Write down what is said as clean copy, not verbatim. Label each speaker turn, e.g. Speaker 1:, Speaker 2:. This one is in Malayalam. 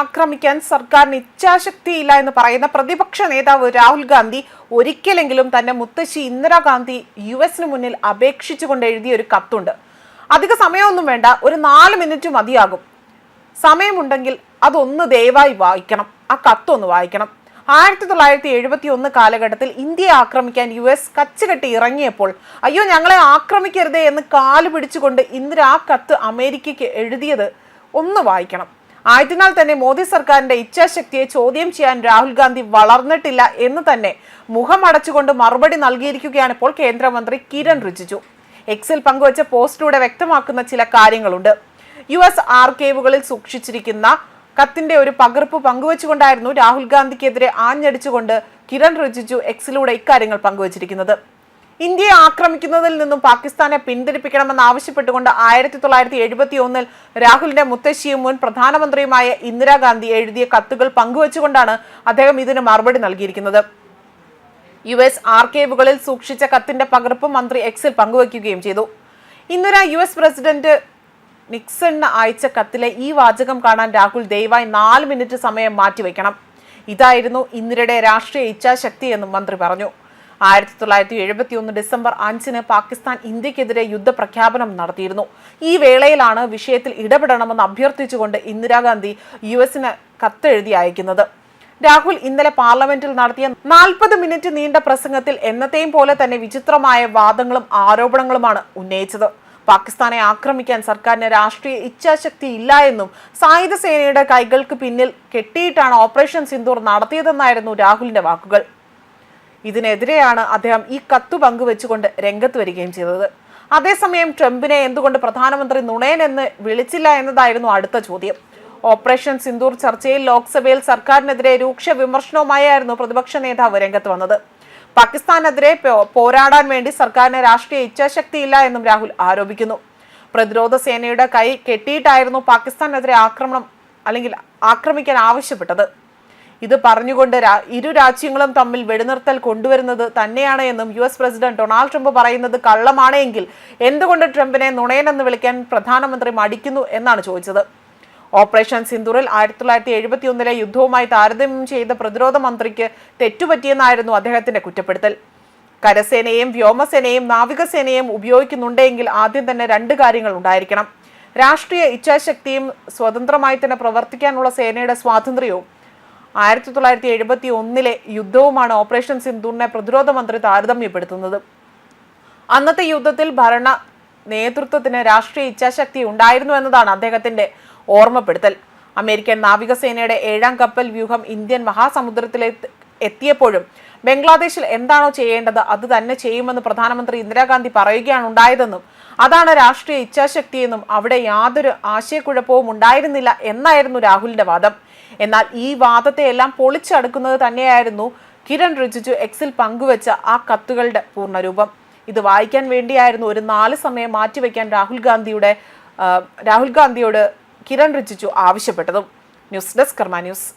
Speaker 1: ആക്രമിക്കാൻ സർക്കാരിന് ഇച്ഛാശക്തിയില്ല എന്ന് പറയുന്ന പ്രതിപക്ഷ നേതാവ് രാഹുൽ ഗാന്ധി ഒരിക്കലെങ്കിലും തന്റെ മുത്തശ്ശി ഇന്ദിരാഗാന്ധി യുഎസിന് മുന്നിൽ അപേക്ഷിച്ചുകൊണ്ട് എഴുതിയ ഒരു കത്തുണ്ട്. അധിക സമയമൊന്നും വേണ്ട, ഒരു 4 മിനിറ്റ് മതിയാകും. സമയമുണ്ടെങ്കിൽ അതൊന്ന് ദയവായി വായിക്കണം, ആ കത്തൊന്ന് വായിക്കണം. 1971 കാലഘട്ടത്തിൽ ഇന്ത്യയെ ആക്രമിക്കാൻ US കച്ചുകെട്ടി ഇറങ്ങിയപ്പോൾ അയ്യോ ഞങ്ങളെ ആക്രമിക്കരുതേ എന്ന് കാല് പിടിച്ചുകൊണ്ട് ഇന്ദിര ആ കത്ത് അമേരിക്കയ്ക്ക് എഴുതിയത് ഒന്ന് വായിക്കണം. ആയതിനാൽ തന്നെ മോദി സർക്കാരിന്റെ ഇച്ഛാശക്തിയെ ചോദ്യം ചെയ്യാൻ രാഹുൽ ഗാന്ധി വളർന്നിട്ടില്ല എന്ന് തന്നെ മുഖമടച്ചുകൊണ്ട് മറുപടി നൽകിയിരിക്കുകയാണ് ഇപ്പോൾ കേന്ദ്രമന്ത്രി കിരൺ റിജിജു. എക്സിൽ പങ്കുവച്ച പോസ്റ്റിലൂടെ വ്യക്തമാക്കുന്ന ചില കാര്യങ്ങളുണ്ട്. US ആർക്കൈവുകളിൽ സൂക്ഷിച്ചിരിക്കുന്ന കത്തിന്റെ ഒരു പകർപ്പ് പങ്കുവച്ചുകൊണ്ടായിരുന്നു രാഹുൽ ഗാന്ധിക്കെതിരെ ആഞ്ഞടിച്ചുകൊണ്ട് കിരൺ റിജിജു എക്സിലൂടെ ഇക്കാര്യങ്ങൾ പങ്കുവച്ചിരിക്കുന്നത്. ഇന്ത്യയെ ആക്രമിക്കുന്നതിൽ നിന്നും പാകിസ്ഥാനെ പിന്തിരിപ്പിക്കണമെന്ന് ആവശ്യപ്പെട്ടുകൊണ്ട് 1971 രാഹുലിന്റെ മുത്തശ്ശിയും മുൻ പ്രധാനമന്ത്രിയുമായ ഇന്ദിരാഗാന്ധി എഴുതിയ കത്തുകൾ പങ്കുവച്ചുകൊണ്ടാണ് അദ്ദേഹം ഇതിന് മറുപടി നൽകിയിരിക്കുന്നത്. US ആർക്കൈവുകളിൽ സൂക്ഷിച്ച കത്തിന്റെ പകർപ്പ് മന്ത്രി എക്സിൽ പങ്കുവയ്ക്കുകയും ചെയ്തു. ഇന്ദിര US പ്രസിഡന്റ് നിക്സണിന് അയച്ച കത്തിലെ ഈ വാചകം കാണാൻ രാഹുൽ ദയവായി 4 മിനിറ്റ് സമയം മാറ്റിവെക്കണം. ഇതായിരുന്നു ഇന്ദിരയുടെ രാഷ്ട്രീയ ഇച്ഛാശക്തി എന്നും മന്ത്രി പറഞ്ഞു. 1971 ഡിസംബർ 5 പാകിസ്ഥാൻ ഇന്ത്യക്കെതിരെ യുദ്ധപ്രഖ്യാപനം നടത്തിയിരുന്നു. ഈ വേളയിലാണ് വിഷയത്തിൽ ഇടപെടണമെന്ന് അഭ്യർത്ഥിച്ചുകൊണ്ട് ഇന്ദിരാഗാന്ധി US കത്തെഴുതി അയക്കുന്നത്. രാഹുൽ ഇന്നലെ പാർലമെന്റിൽ നടത്തിയ 40 മിനിറ്റ് നീണ്ട പ്രസംഗത്തിൽ എന്നത്തെയും പോലെ തന്നെ വിചിത്രമായ വാദങ്ങളും ആരോപണങ്ങളുമാണ് ഉന്നയിച്ചത്. പാകിസ്ഥാനെ ആക്രമിക്കാൻ സർക്കാരിന് രാഷ്ട്രീയ ഇച്ഛാശക്തി ഇല്ല എന്നും സായുധ സേനയുടെ കൈകൾക്ക് പിന്നിൽ കെട്ടിയിട്ടാണ് ഓപ്പറേഷൻ സിന്ദൂർ നടത്തിയതെന്നായിരുന്നു രാഹുലിന്റെ വാക്കുകൾ. ഇതിനെതിരെയാണ് അദ്ദേഹം ഈ കത്ത് പങ്കുവെച്ചുകൊണ്ട് രംഗത്ത് വരികയും ചെയ്തത്. അതേസമയം ട്രംപിനെ എന്തുകൊണ്ട് പ്രധാനമന്ത്രി നുണയൻ എന്ന് വിളിച്ചില്ല എന്നതായിരുന്നു അടുത്ത ചോദ്യം. ഓപ്പറേഷൻ സിന്ദൂർ ചർച്ചയിൽ ലോക്സഭയിൽ സർക്കാരിനെതിരെ രൂക്ഷ വിമർശനവുമായിരുന്നു പ്രതിപക്ഷ നേതാവ് രംഗത്ത് വന്നത്. പാകിസ്ഥാനെതിരെ പോരാടാൻ വേണ്ടി സർക്കാരിന് രാഷ്ട്രീയ ഇച്ഛാശക്തിയില്ല എന്നും രാഹുൽ ആരോപിക്കുന്നു. പ്രതിരോധ സേനയുടെ കൈ കെട്ടിയിട്ടായിരുന്നു പാകിസ്ഥാനെതിരെ ആക്രമിക്കാൻ ആവശ്യപ്പെട്ടത്. ഇത് പറഞ്ഞുകൊണ്ട് ഇരു രാജ്യങ്ങളും തമ്മിൽ വെടിനിർത്തൽ കൊണ്ടുവരുന്നത് തന്നെയാണ് എന്നും US പ്രസിഡന്റ് ഡൊണാൾഡ് ട്രംപ് പറയുന്നത് കള്ളമാണ് എങ്കിൽ എന്തുകൊണ്ട് ട്രംപിനെ നുണയനെന്ന് വിളിക്കാൻ പ്രധാനമന്ത്രി മടിക്കുന്നു എന്നാണ് ചോദിച്ചത്. ഓപ്പറേഷൻ സിന്ദൂറിൽ 1971 യുദ്ധവുമായി താരതമ്യം ചെയ്ത പ്രതിരോധ മന്ത്രിക്ക് തെറ്റുപറ്റിയെന്നായിരുന്നു അദ്ദേഹത്തിന്റെ കുറ്റപ്പെടുത്തൽ. കരസേനയെയും വ്യോമസേനയെയും നാവികസേനയെയും ഉപയോഗിക്കുന്നുണ്ടെങ്കിൽ ആദ്യം തന്നെ 2 കാര്യങ്ങൾ ഉണ്ടായിരിക്കണം: രാഷ്ട്രീയ ഇച്ഛാശക്തിയും സ്വതന്ത്രമായി തന്നെ പ്രവർത്തിക്കാനുള്ള സേനയുടെ സ്വാതന്ത്ര്യവും. 1971 യുദ്ധവുമാണ് ഓപ്പറേഷൻ സിന്ദൂറിനെ പ്രതിരോധ മന്ത്രി താരതമ്യപ്പെടുത്തുന്നത്. അന്നത്തെ യുദ്ധത്തിൽ ഭരണ നേതൃത്വത്തിന് രാഷ്ട്രീയ ഇച്ഛാശക്തി ഉണ്ടായിരുന്നു എന്നതാണ് അദ്ദേഹത്തിന്റെ ഓർമ്മപ്പെടുത്തൽ. അമേരിക്കൻ നാവികസേനയുടെ 7ാം കപ്പൽ വ്യൂഹം ഇന്ത്യൻ മഹാസമുദ്രത്തിലേക്ക് എത്തിയപ്പോഴും ബംഗ്ലാദേശിൽ എന്താണോ ചെയ്യേണ്ടത് അത് തന്നെ ചെയ്യുമെന്ന് പ്രധാനമന്ത്രി ഇന്ദിരാഗാന്ധി പറയുകയാണ് ഉണ്ടായതെന്നും അതാണ് രാഷ്ട്രീയ ഇച്ഛാശക്തിയെന്നും അവിടെ യാതൊരു ആശയക്കുഴപ്പവും ഉണ്ടായിരുന്നില്ല എന്നായിരുന്നു രാഹുലിന്റെ വാദം. എന്നാൽ ഈ വാദത്തെ എല്ലാം പൊളിച്ചടുക്കുന്നത് തന്നെയായിരുന്നു കിരൺ റിജിജു എക്സിൽ പങ്കുവെച്ച ആ കത്തുകളുടെ പൂർണ്ണരൂപം. ഇത് വായിക്കാൻ വേണ്ടിയായിരുന്നു ഒരു 4 സമയം മാറ്റിവെക്കാൻ രാഹുൽ ഗാന്ധിയോട് കിരൺ റിജിജു ആവശ്യപ്പെട്ടതും. ന്യൂസ് ഡെസ്ക് കർമ്മ ന്യൂസ്.